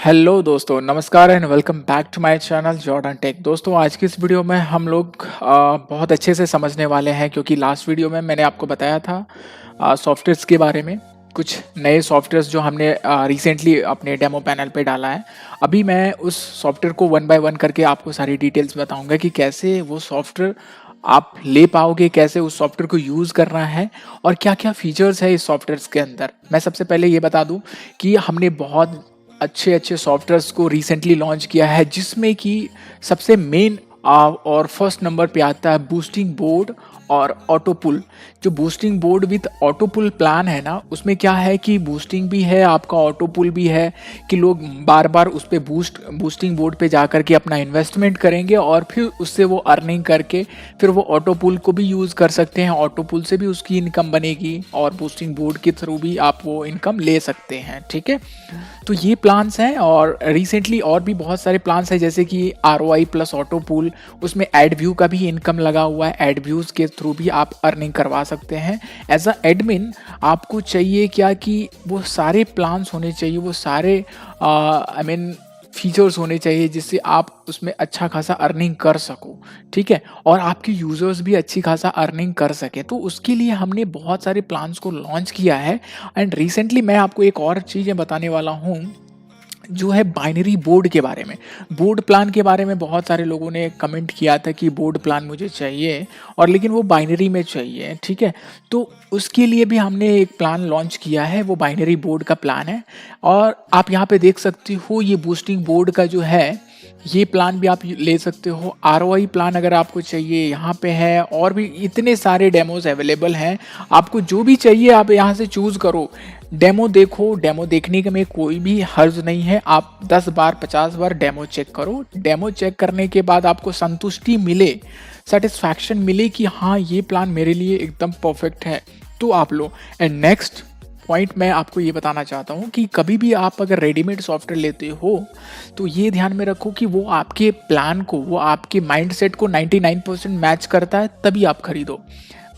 Hello दोस्तों, नमस्कार and welcome back to my channel Jordan tech. दोस्तों, आज की इस वीडियो में हम लोग बहुत अच्छे से समझने वाले हैं, क्योंकि लास्ट वीडियो में मैंने आपको बताया था सॉफ्टवेयर्स के बारे में, कुछ नए सॉफ्टवेयर्स जो हमने रिसेंटली अपने डेमो पैनल पे डाला है। अभी मैं उस सॉफ्टवेयर को वन बाय वन करके आपको सारी डिटेल्स बताऊंगा कि कैसे वो सॉफ्टवेयर आप ले पाओगे, कैसे उस सॉफ्टवेयर को यूज़ करना है और क्या क्या फीचर्स है इस सॉफ्टवेयर्स के अंदर। मैं सबसे पहले ये बता दूं कि हमने बहुत अच्छे अच्छे सॉफ्टवेयर्स को रिसेंटली लॉन्च किया है, जिसमें कि सबसे मेन और फर्स्ट नंबर पे आता है बूस्टिंग बोर्ड और ऑटो पुल। जो boosting board with auto pull plan है ना, उसमें क्या है कि बूस्टिंग भी है, आपका ऑटो पुल भी है, कि लोग बार बार उस पर बूस्टिंग बोर्ड पे जा करके अपना इन्वेस्टमेंट करेंगे और फिर उससे वो अर्निंग करके फिर वो ऑटो पुल को भी यूज़ कर सकते हैं। ऑटो पुल से भी उसकी इनकम बनेगी और बूस्टिंग बोर्ड के थ्रू भी आप वो इनकम ले सकते हैं। ठीक है, तो ये प्लान्स हैं और रिसेंटली और भी बहुत सारे प्लान्स हैं, जैसे कि ROI प्लस ऑटो पूल, उसमें एड व्यू का भी इनकम लगा हुआ है। एड व्यूज़ के थ्रू भी आप अर्निंग करवा सकते हैं। एज अ एडमिन आपको चाहिए क्या कि वो सारे प्लान्स होने चाहिए, वो सारे फीचर्स होने चाहिए जिससे आप उसमें अच्छा खासा अर्निंग कर सको। ठीक है, और आपके यूज़र्स भी अच्छी खासा अर्निंग कर सके। तो उसके लिए हमने बहुत सारे प्लान्स को लॉन्च किया है। एंड रिसेंटली मैं आपको एक और चीज़ें बताने वाला हूँ, जो है बाइनरी बोर्ड के बारे में। बोर्ड प्लान के बारे में बहुत सारे लोगों ने कमेंट किया था कि बोर्ड प्लान मुझे चाहिए, और लेकिन वो बाइनरी में चाहिए। ठीक है, तो उसके लिए भी हमने एक प्लान लॉन्च किया है, वो बाइनरी बोर्ड का प्लान है। और आप यहाँ पे देख सकते हो, ये बूस्टिंग बोर्ड का जो है ये प्लान भी आप ले सकते हो। ROI प्लान अगर आपको चाहिए यहाँ पे है, और भी इतने सारे डेमोज अवेलेबल हैं। आपको जो भी चाहिए आप यहाँ से चूज़ करो, डेमो देखो। डेमो देखने के में कोई भी हर्ज नहीं है। आप 10 बार 50 बार डेमो चेक करो। डेमो चेक करने के बाद आपको संतुष्टि मिले, सेटिस्फैक्शन मिले कि हाँ ये प्लान मेरे लिए एकदम परफेक्ट है, तो आप लो। एंड नेक्स्ट पॉइंट मैं आपको ये बताना चाहता हूँ कि कभी भी आप अगर रेडीमेड सॉफ्टवेयर लेते हो तो ये ध्यान में रखो कि वो आपके प्लान को, वो आपके माइंडसेट को 99% मैच करता है, तभी आप खरीदो।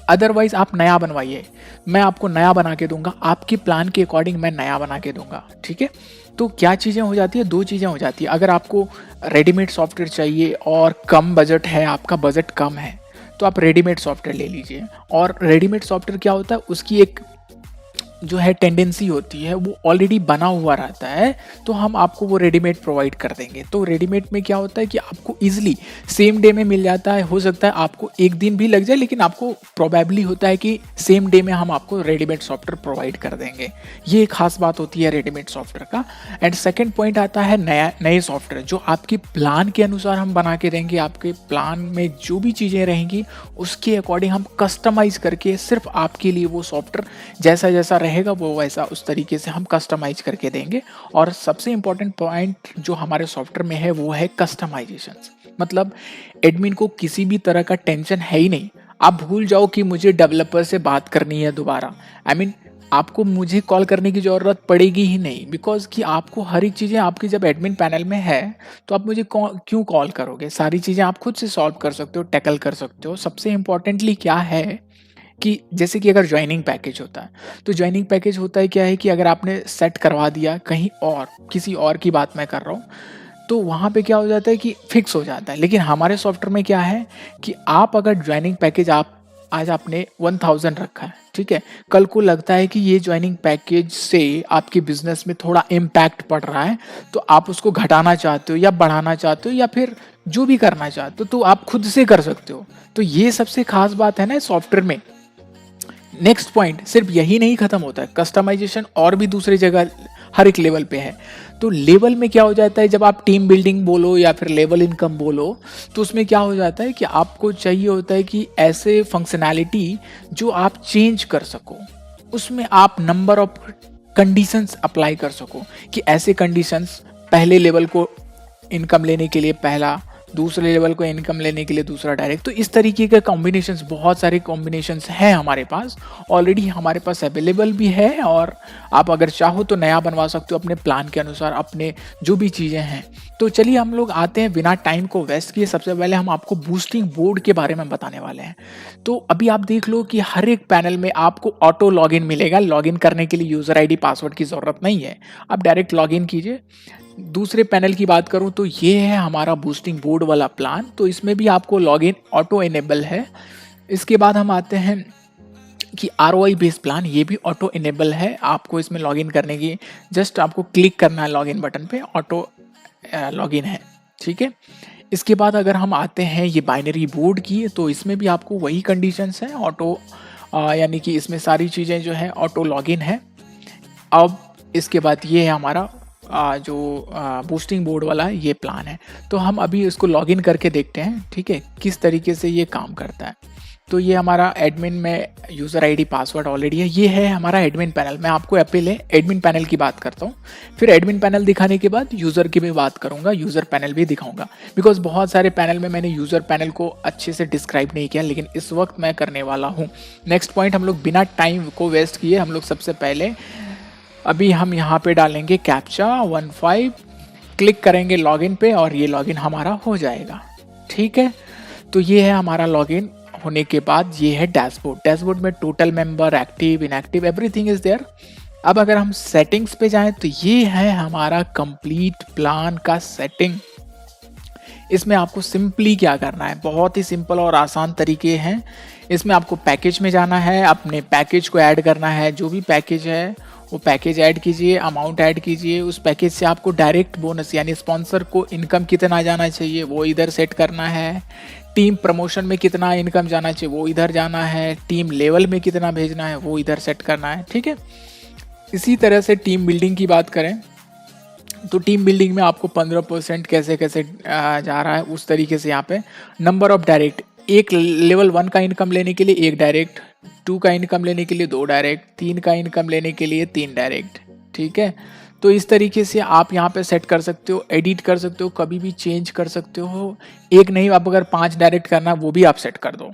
अदरवाइज आप नया बनवाइए। मैं आपको नया बना के दूंगा, आपके प्लान के अकॉर्डिंग मैं नया बना के दूंगा। ठीक है, तो क्या चीज़ें हो जाती है, दो चीज़ें हो जाती है। अगर आपको रेडीमेड सॉफ्टवेयर चाहिए और कम बजट है, आपका बजट कम है, तो आप रेडीमेड सॉफ्टवेयर ले लीजिए। और रेडीमेड सॉफ्टवेयर क्या होता है, उसकी एक जो है टेंडेंसी होती है, वो ऑलरेडी बना हुआ रहता है, तो हम आपको वो रेडीमेड प्रोवाइड कर देंगे। तो रेडीमेड में क्या होता है कि आपको इजीली सेम डे में मिल जाता है। हो सकता है आपको एक दिन भी लग जाए, लेकिन आपको प्रोबेबली होता है कि सेम डे में हम आपको रेडीमेड सॉफ्टवेयर प्रोवाइड कर देंगे। ये एक खास बात होती है रेडीमेड सॉफ्टवेयर का। एंड सेकेंड पॉइंट आता है नए सॉफ्टवेयर, जो आपके प्लान के अनुसार हम बना के देंगे। आपके प्लान में जो भी चीज़ें रहेंगी उसके अकॉर्डिंग हम कस्टमाइज़ करके सिर्फ आपके लिए वो सॉफ्टवेयर जैसा जैसा रहेगा वो वैसा उस तरीके से हम कस्टमाइज करके देंगे। और सबसे इम्पोर्टेंट पॉइंट जो हमारे सॉफ्टवेयर में है वो है कस्टमाइजेशन। मतलब एडमिन को किसी भी तरह का टेंशन है ही नहीं। आप भूल जाओ कि मुझे डेवलपर से बात करनी है दोबारा। आपको मुझे कॉल करने की ज़रूरत पड़ेगी ही नहीं, बिकॉज कि आपको हर एक चीज़ें आपकी जब एडमिन पैनल में है तो आप मुझे क्यों कॉल करोगे। सारी चीज़ें आप खुद से सॉल्व कर सकते हो, टैकल कर सकते हो। सबसे इम्पोर्टेंटली क्या है कि जैसे कि अगर ज्वाइनिंग पैकेज होता है, तो ज्वाइनिंग पैकेज होता है क्या है कि अगर आपने सेट करवा दिया कहीं और, किसी और की बात मैं कर रहा हूँ, तो वहाँ पे क्या हो जाता है कि फिक्स हो जाता है। लेकिन हमारे सॉफ्टवेयर में क्या है कि आप अगर ज्वाइनिंग पैकेज आप आज आपने 1000 रखा है, ठीक है, कल को लगता है कि ये ज्वाइनिंग पैकेज से आपके बिजनेस में थोड़ा इम्पैक्ट पड़ रहा है, तो आप उसको घटाना चाहते हो या बढ़ाना चाहते हो या फिर जो भी करना चाहते हो, तो आप खुद से कर सकते हो। तो ये सबसे खास बात है ना सॉफ्टवेयर में। नेक्स्ट पॉइंट, सिर्फ यही नहीं खत्म होता है, कस्टमाइजेशन और भी दूसरी जगह हर एक लेवल पे है। तो लेवल में क्या हो जाता है, जब आप टीम बिल्डिंग बोलो या फिर लेवल इनकम बोलो, तो उसमें क्या हो जाता है कि आपको चाहिए होता है कि ऐसे फंक्शनैलिटी जो आप चेंज कर सको, उसमें आप नंबर ऑफ कंडीशंस अप्लाई कर सको, कि ऐसे कंडीशंस पहले लेवल को इनकम लेने के लिए पहला, दूसरे लेवल को इनकम लेने के लिए दूसरा डायरेक्ट। तो इस तरीके के कॉम्बिनेशंस, बहुत सारे कॉम्बिनेशंस हैं हमारे पास, ऑलरेडी हमारे पास अवेलेबल भी है। और आप अगर चाहो तो नया बनवा सकते हो अपने प्लान के अनुसार, अपने जो भी चीज़ें हैं। तो चलिए हम लोग आते हैं बिना टाइम को वेस्ट किए। सबसे पहले हम आपको बूस्टिंग बोर्ड के बारे में बताने वाले हैं। तो अभी आप देख लो कि हर एक पैनल में आपको ऑटो लॉगिन मिलेगा। लॉगिन करने के लिए यूज़र ID पासवर्ड की ज़रूरत नहीं है, आप डायरेक्ट लॉगिन कीजिए। दूसरे पैनल की बात करूँ तो ये है हमारा बूस्टिंग बोर्ड वाला प्लान, तो इसमें भी आपको लॉगिन ऑटो इनेबल है। इसके बाद हम आते हैं कि आरओआई बेस्ड प्लान, ये भी ऑटो इनेबल है। आपको इसमें लॉगिन करने की जस्ट आपको क्लिक करना है लॉगिन बटन पे, ऑटो लॉगिन है, ठीक है। इसके बाद अगर हम आते हैं ये बाइनरी बोर्ड की, तो इसमें भी आपको वही कंडीशंस हैं, ऑटो यानी कि इसमें सारी चीज़ें जो है ऑटो लॉगिन है। अब इसके बाद ये है हमारा जो बूस्टिंग बोर्ड वाला ये प्लान है। तो हम अभी इसको लॉगिन करके देखते हैं, ठीक है, किस तरीके से ये काम करता है। तो ये हमारा एडमिन में यूज़र आईडी पासवर्ड ऑलरेडी है। ये है हमारा एडमिन पैनल। मैं आपको पहले एडमिन पैनल की बात करता हूँ, फिर एडमिन पैनल दिखाने के बाद यूज़र की भी बात करूँगा, यूज़र पैनल भी दिखाऊंगा। बिकॉज बहुत सारे पैनल में मैंने यूज़र पैनल को अच्छे से डिस्क्राइब नहीं किया, लेकिन इस वक्त मैं करने वाला हूँ। नेक्स्ट पॉइंट, हम लोग बिना टाइम को वेस्ट किए हम लोग सबसे पहले अभी हम यहाँ पे डालेंगे कैप्चा 15, क्लिक करेंगे लॉगिन पे और ये लॉगिन हमारा हो जाएगा, ठीक है। तो ये है हमारा लॉगिन होने के बाद ये है डैशबोर्ड। डैशबोर्ड में total member, active, inactive, everything is there. अब अगर हम सेटिंग्स पे जाएं तो ये है हमारा कंप्लीट प्लान का सेटिंग। इसमें आपको सिंपली क्या करना है, बहुत ही सिंपल और आसान तरीके हैं। इसमें आपको पैकेज में जाना है, अपने पैकेज को ऐड करना है, जो भी पैकेज है वो पैकेज ऐड कीजिए, अमाउंट ऐड कीजिए। उस पैकेज से आपको डायरेक्ट बोनस यानी स्पॉन्सर को इनकम कितना जाना चाहिए वो इधर सेट करना है। टीम प्रमोशन में कितना इनकम जाना चाहिए वो इधर जाना है। टीम लेवल में कितना भेजना है वो इधर सेट करना है, ठीक है। इसी तरह से टीम बिल्डिंग की बात करें तो टीम बिल्डिंग में आपको 15% कैसे कैसे जा रहा है उस तरीके से यहाँ पे नंबर ऑफ डायरेक्ट, एक लेवल 1 का इनकम लेने के लिए 1 डायरेक्ट, 2 का इनकम लेने के लिए 2 डायरेक्ट, 3 का इनकम लेने के लिए 3 डायरेक्ट, ठीक है। तो इस तरीके से आप यहाँ पे सेट कर सकते हो, एडिट कर सकते हो, कभी भी चेंज कर सकते हो। एक नहीं, आप अगर 5 डायरेक्ट करना वो भी आप सेट कर दो,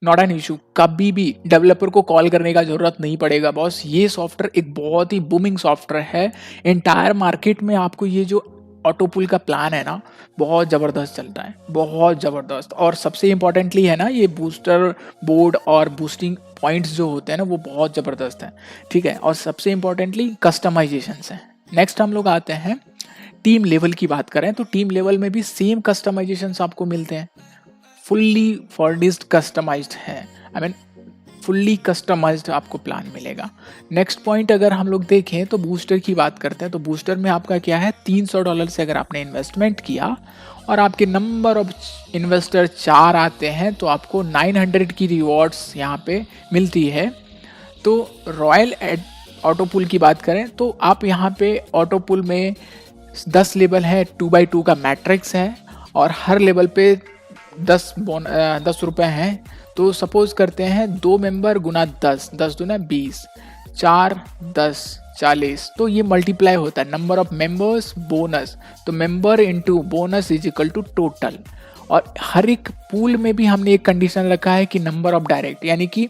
नॉट एन इशू। कभी भी डेवलपर को कॉल करने का जरूरत नहीं पड़ेगा बॉस। ये सॉफ्टवेयर एक बहुत ही बूमिंग सॉफ्टवेयर है एंटायर मार्केट में। आपको ये जो ऑटोपुल का प्लान है ना, बहुत ज़बरदस्त चलता है, बहुत ज़बरदस्त। और सबसे इम्पॉर्टेंटली है ना, ये बूस्टर बोर्ड और बूस्टिंग पॉइंट्स जो होते हैं ना वो बहुत ज़बरदस्त हैं, ठीक है। और सबसे इम्पॉर्टेंटली कस्टमाइजेशंस हैं। नेक्स्ट हम लोग आते हैं टीम लेवल की बात करें तो टीम लेवल में भी सेम कस्टमाइजेशंस आपको मिलते हैं। फुल्ली फर्निश्ड कस्टमाइज्ड है, आई मीन फुल्ली कस्टमाइज्ड आपको प्लान मिलेगा। नेक्स्ट पॉइंट अगर हम लोग देखें तो बूस्टर की बात करते हैं तो बूस्टर में आपका क्या है, $300 से अगर आपने इन्वेस्टमेंट किया और आपके नंबर ऑफ इन्वेस्टर 4 आते हैं तो आपको 900 की रिवॉर्ड्स यहाँ पे मिलती है। तो रॉयल ऑटोपुल की बात करें तो आप यहाँ पे ऑटोपुल में 10 लेवल है, 2x2 का मैट्रिक्स है और हर लेवल पे 10 रुपये हैं। तो सपोज करते हैं 2 मेंबर गुना 10, 10 दूना 20, 4 10 40, तो ये मल्टीप्लाई होता है नंबर ऑफ मेंबर्स बोनस। तो member into bonus is equal to total. और हर एक पूल में भी हमने एक कंडीशन रखा है कि नंबर ऑफ डायरेक्ट, यानी कि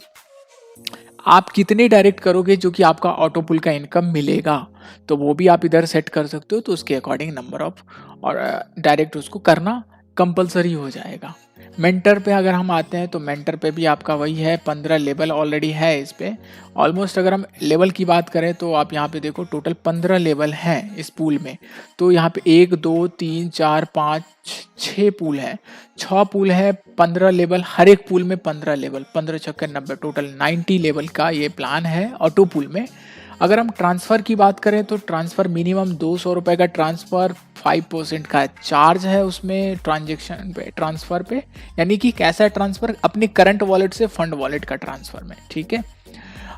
आप कितने डायरेक्ट करोगे जो कि आपका ऑटो पुल का इनकम मिलेगा, तो वो भी आप इधर सेट कर सकते हो। तो उसके अकॉर्डिंग नंबर ऑफ और डायरेक्ट उसको करना कंपलसरी हो जाएगा। मेंटर पे अगर हम आते हैं तो मेंटर पे भी आपका वही है, 15 लेवल ऑलरेडी है इस पे ऑलमोस्ट। अगर हम लेवल की बात करें तो आप यहाँ पे देखो टोटल 15 लेवल हैं इस पूल में। तो यहाँ पे 1 2 3 4 5 6 पूल है, 6 पूल है, 15 लेवल, हर एक पूल में 15 लेवल, 15 छक्के 90, टोटल 90 लेवल का ये प्लान है ऑटो पूल में। अगर हम ट्रांसफ़र की बात करें तो ट्रांसफ़र मिनिमम 200 रुपये का ट्रांसफ़र, 5% का चार्ज है उसमें ट्रांजेक्शन पे, ट्रांसफ़र पे, यानी कि कैसा ट्रांसफ़र, अपने करंट वॉलेट से फंड वॉलेट का ट्रांसफ़र में, ठीक है।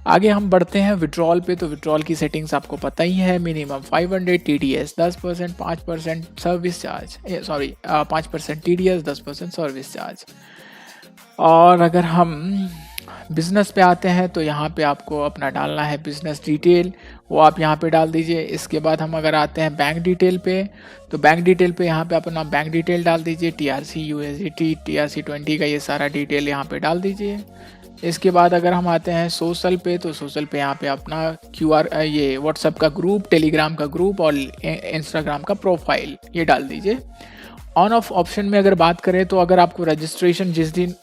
आगे हम बढ़ते हैं विड्रॉल पे। तो विड्रॉल की सेटिंग्स आपको पता ही है, minimum 500, TDS 10%, 5% service charge, 5% TDS, 10% service charge. और अगर हम बिज़नेस पे आते हैं तो यहाँ पे आपको अपना डालना है बिज़नेस डिटेल, वो आप यहाँ पे डाल दीजिए। इसके बाद हम अगर आते हैं बैंक डिटेल पे तो बैंक डिटेल पे यहाँ पे अपना बैंक डिटेल डाल दीजिए, TRC USDT TRC20 का ये सारा डिटेल यहाँ पे डाल दीजिए। इसके बाद अगर हम आते हैं सोशल पे तो सोशल पे यहाँ पे अपना QR ये व्हाट्सएप का ग्रुप, टेलीग्राम का ग्रुप और इंस्टाग्राम का प्रोफाइल ये डाल दीजिए। ऑन ऑफ ऑप्शन में अगर बात करें तो अगर आपको रजिस्ट्रेशन जिस दिन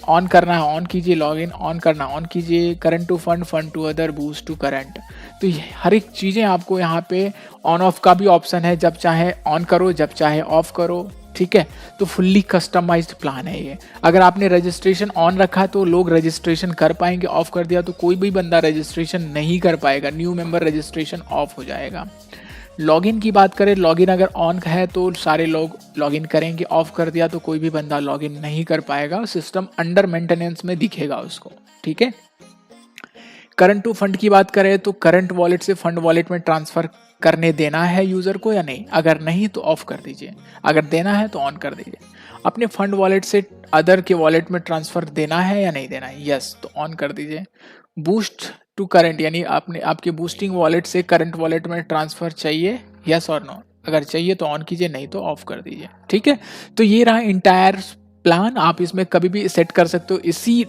ऑन करना है ऑन कीजिए, लॉगिन ऑन करना ऑन कीजिए, current to fund, fund to other, boost to current. तो ये हर एक चीज़ें आपको यहाँ पे ऑन ऑफ का भी ऑप्शन है, जब चाहे ऑन करो जब चाहे ऑफ करो, ठीक है। तो फुल्ली कस्टमाइज्ड प्लान है ये। अगर आपने रजिस्ट्रेशन ऑन रखा तो लोग रजिस्ट्रेशन कर पाएंगे, ऑफ कर दिया तो कोई भी बंदा रजिस्ट्रेशन नहीं कर पाएगा, न्यू मेंबर रजिस्ट्रेशन ऑफ हो जाएगा। लॉगिन की बात करें, लॉगिन अगर ऑन है तो सारे लोग लॉगिन करेंगे, ऑफ कर दिया तो कोई भी बंदा लॉगिन नहीं कर पाएगा, सिस्टम अंडर मेंटेनेंस में दिखेगा उसको, ठीक है। करंट टू फंड की बात करें तो करंट वॉलेट से फंड वॉलेट में ट्रांसफर करने देना है यूजर को या नहीं, अगर नहीं तो ऑफ कर दीजिए, अगर देना है तो ऑन कर दीजिए। अपने फंड वॉलेट से अदर के वॉलेट में ट्रांसफर देना है या नहीं देना है, यस तो ऑन कर दीजिए। बूस्ट टू करंट यानी आपने आपके बूस्टिंग वॉलेट से करंट वॉलेट में ट्रांसफर चाहिए, यस और नो, अगर चाहिए तो ऑन कीजिए, नहीं तो ऑफ कर दीजिए, ठीक है। तो ये रहा इंटायर प्लान, आप इसमें कभी भी सेट कर सकते हो, इसी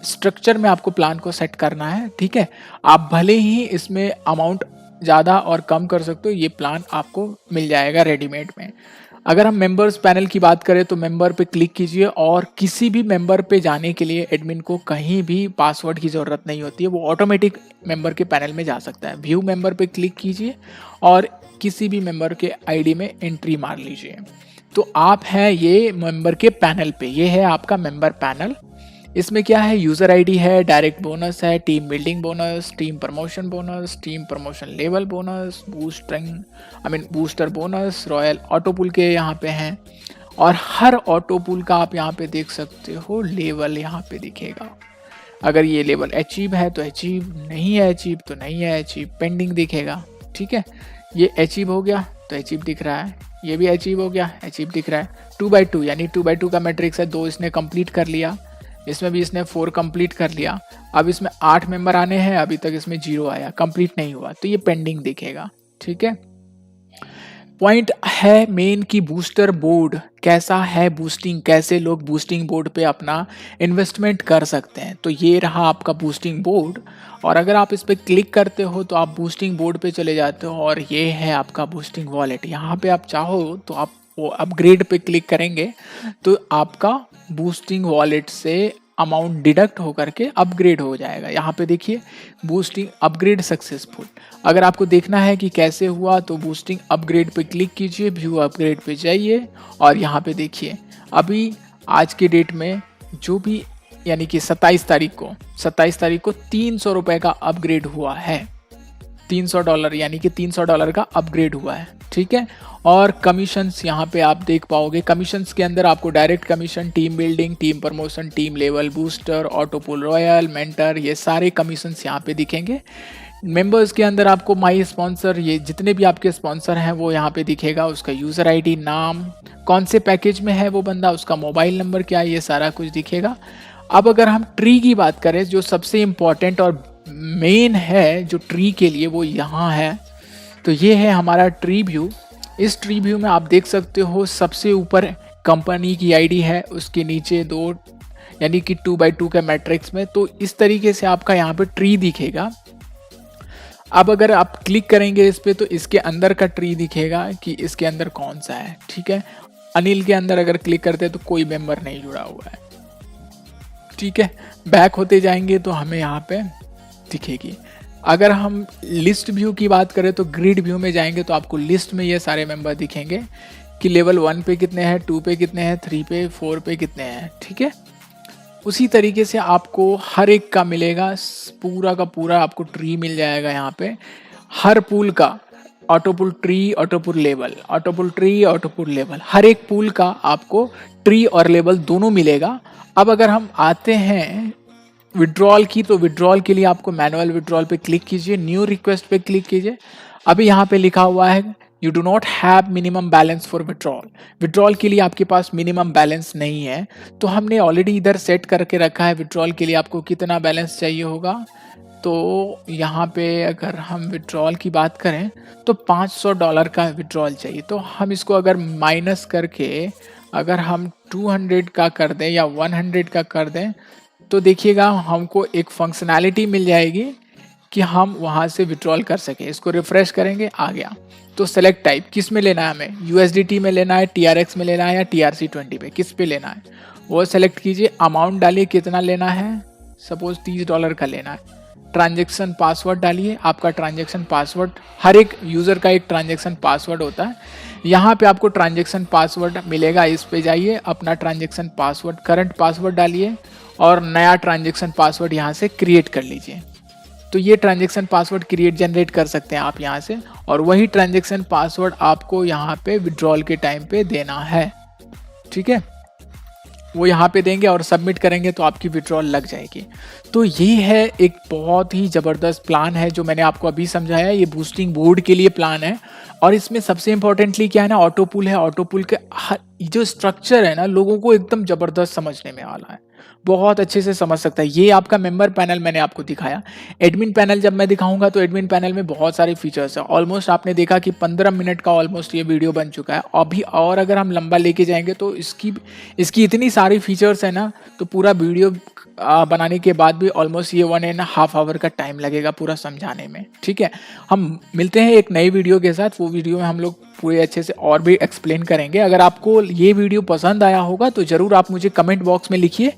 स्ट्रक्चर में आपको प्लान को सेट करना है, ठीक है। आप भले ही इसमें अमाउंट ज़्यादा और कम कर सकते हो, ये प्लान आपको मिल जाएगा रेडीमेड में। अगर हम मेंबर्स पैनल की बात करें तो मेंबर पे क्लिक कीजिए और किसी भी मेंबर पे जाने के लिए एडमिन को कहीं भी पासवर्ड की ज़रूरत नहीं होती है, वो ऑटोमेटिक मेंबर के पैनल में जा सकता है। व्यू मेंबर पे क्लिक कीजिए और किसी भी मेंबर के आईडी में एंट्री मार लीजिए, तो आप हैं ये मेंबर के पैनल पे, ये है आपका मेंबर पैनल। इसमें क्या है, यूज़र आईडी है, डायरेक्ट बोनस है, team building bonus, team promotion level bonus, booster bonus, royal auto pool के यहाँ पे हैं, और हर ऑटो पुल का आप यहाँ पे देख सकते हो लेवल यहाँ पे दिखेगा। अगर ये लेवल अचीव है तो अचीव, नहीं है अचीव तो नहीं है अचीव, पेंडिंग दिखेगा, ठीक है। ये अचीव हो गया तो अचीव दिख रहा है, ये भी अचीव हो गया, अचीव दिख रहा है। 2/2 यानी 2/2 का मैट्रिक्स है, 2 इसने कंप्लीट कर लिया, इसमें भी इसने 4 कंप्लीट कर लिया। अब इसमें 8 मेंबर आने हैं, अभी तक इसमें 0 आया, कंप्लीट नहीं हुआ, तो ये पेंडिंग दिखेगा, ठीक है। पॉइंट है मेन की बूस्टर बोर्ड कैसा है, बूस्टिंग कैसे लोग बूस्टिंग बोर्ड पे अपना इन्वेस्टमेंट कर सकते हैं। तो ये रहा आपका बूस्टिंग बोर्ड, और अगर आप इस पर क्लिक करते हो तो आप बूस्टिंग बोर्ड पे चले जाते हो, और ये है आपका बूस्टिंग वॉलेट। यहाँ पे आप चाहो तो आप वो अपग्रेड पे क्लिक करेंगे तो आपका बूस्टिंग वॉलेट से अमाउंट डिडक्ट होकर के अपग्रेड हो जाएगा। यहाँ पे देखिए बूस्टिंग अपग्रेड सक्सेसफुल। अगर आपको देखना है कि कैसे हुआ तो बूस्टिंग अपग्रेड पे क्लिक कीजिए, व्यू अपग्रेड पे जाइए, और यहाँ पे देखिए अभी आज के डेट में जो भी यानी कि 27 तारीख को 300 रुपये का अपग्रेड हुआ है, $300 यानी कि $300 का अपग्रेड हुआ है, ठीक है। और कमीशंस यहाँ पे आप देख पाओगे, कमीशंस के अंदर आपको direct commission, team building, team promotion, team level, booster, auto pool, royal, mentor, ये सारे कमीशंस यहाँ पे दिखेंगे। मेंबर्स के अंदर आपको माई स्पॉन्सर, ये जितने भी आपके स्पॉन्सर हैं वो यहाँ पे दिखेगा, उसका यूज़र आईडी, नाम, कौन से पैकेज में है वो बंदा, उसका मोबाइल नंबर क्या है, ये सारा कुछ दिखेगा। अब अगर हम ट्री की बात करें, जो सबसे इम्पॉर्टेंट और मेन है जो ट्री के लिए, वो यहाँ है। तो ये है हमारा ट्री व्यू। इस ट्री व्यू में आप देख सकते हो सबसे ऊपर कंपनी की आईडी है, उसके नीचे 2 यानी कि 2/2 के मैट्रिक्स में, तो इस तरीके से आपका यहाँ पे ट्री दिखेगा। अब अगर आप क्लिक करेंगे इस पे तो इसके अंदर का ट्री दिखेगा कि इसके अंदर कौन सा है, ठीक है। अनिल के अंदर अगर क्लिक करते हैं तो कोई मेंबर नहीं जुड़ा हुआ है, ठीक है। बैक होते जाएंगे तो हमें यहाँ पे दिखेगी। अगर हम लिस्ट व्यू की बात करें तो ग्रिड व्यू में जाएंगे तो आपको लिस्ट में ये सारे मेंबर दिखेंगे कि लेवल 1 पे कितने हैं, 2 पे कितने हैं, 3 पे, 4 पे कितने हैं, ठीक है। उसी तरीके से आपको हर एक का मिलेगा, पूरा का पूरा आपको ट्री मिल जाएगा यहाँ पे। हर पूल का ऑटो पुल ट्री, ऑटो पुल लेवल, ऑटो पुल ट्री, ऑटो पुल लेवल, हर एक पूल का आपको ट्री और लेवल दोनों मिलेगा। अब अगर हम आते हैं विड्रॉल की, तो विड्रॉल के लिए आपको मैनुअल विड्रॉल पे क्लिक कीजिए, न्यू रिक्वेस्ट पे क्लिक कीजिए। अभी यहाँ पे लिखा हुआ है you do not have minimum balance for withdrawal. Withdrawal के लिए आपके पास मिनिमम बैलेंस नहीं है, तो हमने ऑलरेडी इधर सेट करके रखा है विड्रॉल के लिए आपको कितना बैलेंस चाहिए होगा। तो यहाँ पे अगर हम विड्रॉल की बात करें तो $500 का विड्रॉल चाहिए। तो हम इसको अगर माइनस करके अगर हम 200 का कर दें या 100 का कर दें तो देखिएगा हमको एक फंक्शनैलिटी मिल जाएगी कि हम वहाँ से विड्रॉल कर सकें। इसको रिफ्रेश करेंगे, आ गया। तो सेलेक्ट टाइप किस में लेना है, हमें USDT में लेना है, TRX में लेना है, या TRC20 पे, किस पे लेना है। वो सेलेक्ट कीजिए, अमाउंट डालिए कितना लेना है, सपोज $30 का लेना है। ट्रांजैक्शन पासवर्ड डालिए, आपका ट्रांजैक्शन पासवर्ड, हर एक यूज़र का एक ट्रांजैक्शन पासवर्ड होता है। यहाँ पे आपको ट्रांजैक्शन पासवर्ड मिलेगा, इस पे जाइए, अपना ट्रांजैक्शन पासवर्ड करंट पासवर्ड डालिए और नया ट्रांजैक्शन पासवर्ड यहाँ से क्रिएट कर लीजिए। तो ये ट्रांजैक्शन पासवर्ड जनरेट कर सकते हैं आप यहाँ से, और वही ट्रांजैक्शन पासवर्ड आपको यहाँ पे विड्रॉल के टाइम पे देना है। ठीक है, वो यहाँ पे देंगे और सबमिट करेंगे तो आपकी विड्रॉल लग जाएगी। तो ये है एक बहुत ही ज़बरदस्त प्लान है जो मैंने आपको अभी समझाया। ये बूस्टिंग बोर्ड के लिए प्लान है, और इसमें सबसे इंपॉर्टेंटली क्या है ना, ऑटो पुल है। ऑटो पुल के जो स्ट्रक्चर है ना, लोगों को एकदम ज़बरदस्त समझने में वाला है, बहुत अच्छे से समझ सकता है। ये आपका मेंबर पैनल मैंने आपको दिखाया। एडमिन पैनल जब मैं दिखाऊंगा तो एडमिन पैनल में बहुत सारे फीचर्स हैं। ऑलमोस्ट आपने देखा कि 15 मिनट का ऑलमोस्ट ये वीडियो बन चुका है अभी, और अगर हम लंबा लेके जाएंगे तो इसकी इतनी सारी फीचर्स है ना, तो पूरा वीडियो बनाने के बाद भी ऑलमोस्ट ये 1.5 आवर का टाइम लगेगा पूरा समझाने में। ठीक है, हम मिलते हैं एक नई वीडियो के साथ। वो वीडियो में हम लोग पूरे अच्छे से और भी एक्सप्लेन करेंगे। अगर आपको ये वीडियो पसंद आया होगा तो ज़रूर आप मुझे कमेंट बॉक्स में लिखिए,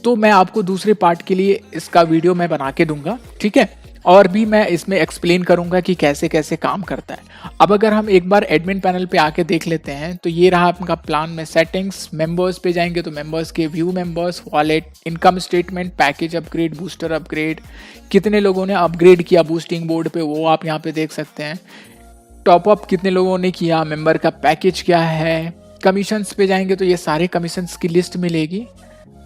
तो मैं आपको दूसरे पार्ट के लिए इसका वीडियो मैं बना के दूंगा। ठीक है, और भी मैं इसमें एक्सप्लेन करूंगा कि कैसे कैसे काम करता है। अब अगर हम एक बार एडमिन पैनल पे आके देख लेते हैं तो ये रहा आपका प्लान में सेटिंग्स। मेंबर्स पे जाएंगे तो मेंबर्स के view members, wallet, income statement, package upgrade, booster upgrade, कितने लोगों ने अपग्रेड किया बूस्टिंग बोर्ड पे वो आप यहाँ पे देख सकते हैं। टॉपअप कितने लोगों ने किया, मेंबर का पैकेज क्या है। कमीशंस पे जाएंगे तो ये सारे कमीशंस की लिस्ट मिलेगी।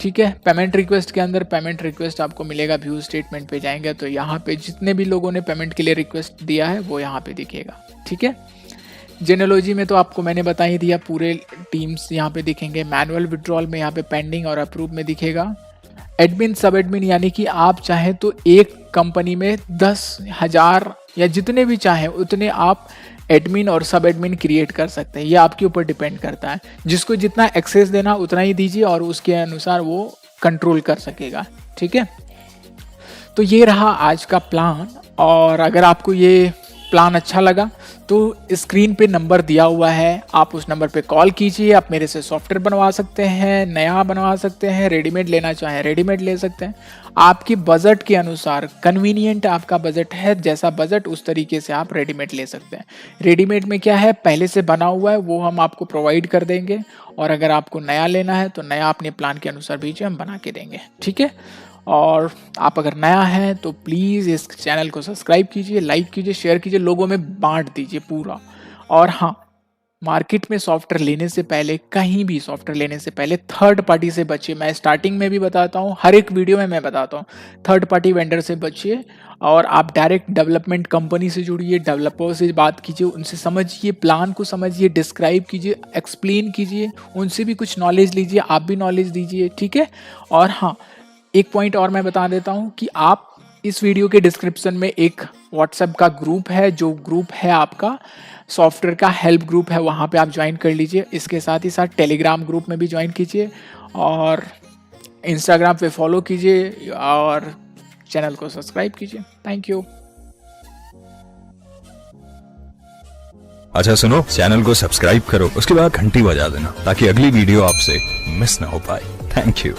ठीक है, पेमेंट रिक्वेस्ट के अंदर पेमेंट रिक्वेस्ट आपको मिलेगा। व्यू स्टेटमेंट पे जाएंगे तो यहाँ पे जितने भी लोगों ने पेमेंट के लिए रिक्वेस्ट दिया है वो यहाँ पे दिखेगा। ठीक है, जेनेलॉजी में तो आपको मैंने बता ही दिया, पूरे टीम्स यहाँ पे दिखेंगे। मैनुअल विड्रॉल में यहाँ पे पेंडिंग और अप्रूव में दिखेगा। एडमिन सब एडमिन, यानी कि आप चाहें तो एक कंपनी में 10,000 या जितने भी चाहें उतने आप एडमिन और सब एडमिन क्रिएट कर सकते हैं। ये आपके ऊपर डिपेंड करता है, जिसको जितना एक्सेस देना उतना ही दीजिए और उसके अनुसार वो कंट्रोल कर सकेगा। ठीक है, तो ये रहा आज का प्लान। और अगर आपको ये प्लान अच्छा लगा तो स्क्रीन पे नंबर दिया हुआ है, आप उस नंबर पे कॉल कीजिए। आप मेरे से सॉफ्टवेयर बनवा सकते हैं, नया बनवा सकते हैं, रेडीमेड लेना चाहें रेडीमेड ले सकते हैं। आपके बजट के अनुसार, कन्वीनियंट आपका बजट है जैसा बजट, उस तरीके से आप रेडीमेड ले सकते हैं। रेडीमेड में क्या है, पहले से बना हुआ है, वो हम आपको प्रोवाइड कर देंगे। और अगर आपको नया लेना है तो नया अपने प्लान के अनुसार भेजिए, हम बना के देंगे। ठीक है, और आप अगर नया है तो प्लीज़ इस चैनल को सब्सक्राइब कीजिए, लाइक कीजिए, शेयर कीजिए, लोगों में बांट दीजिए पूरा। और हाँ, मार्केट में सॉफ्टवेयर लेने से पहले, कहीं भी सॉफ्टवेयर लेने से पहले थर्ड पार्टी से बचिए। मैं स्टार्टिंग में भी बताता हूँ, हर एक वीडियो में मैं बताता हूँ, थर्ड पार्टी वेंडर से बचिए और आप डायरेक्ट डेवलपमेंट कंपनी से जुड़िए, डेवलपर से बात कीजिए, उनसे समझिए, प्लान को समझिए, डिस्क्राइब कीजिए, एक्सप्लेन कीजिए, उनसे भी कुछ नॉलेज लीजिए, आप भी नॉलेज दीजिए। ठीक है, और हाँ, एक पॉइंट और मैं बता देता हूं कि आप इस वीडियो के डिस्क्रिप्शन में एक व्हाट्सएप का ग्रुप है, जो ग्रुप है आपका सॉफ्टवेयर का हेल्प ग्रुप है, वहां पे आप ज्वाइन कर लीजिए। इसके साथ ही साथ टेलीग्राम ग्रुप में भी ज्वाइन कीजिए और इंस्टाग्राम पे फॉलो कीजिए और चैनल को सब्सक्राइब कीजिए। Thank you. अच्छा सुनो, चैनल को सब्सक्राइब करो, उसके बाद घंटी बजा देना ताकि अगली वीडियो आपसे मिस ना हो पाए। Thank you.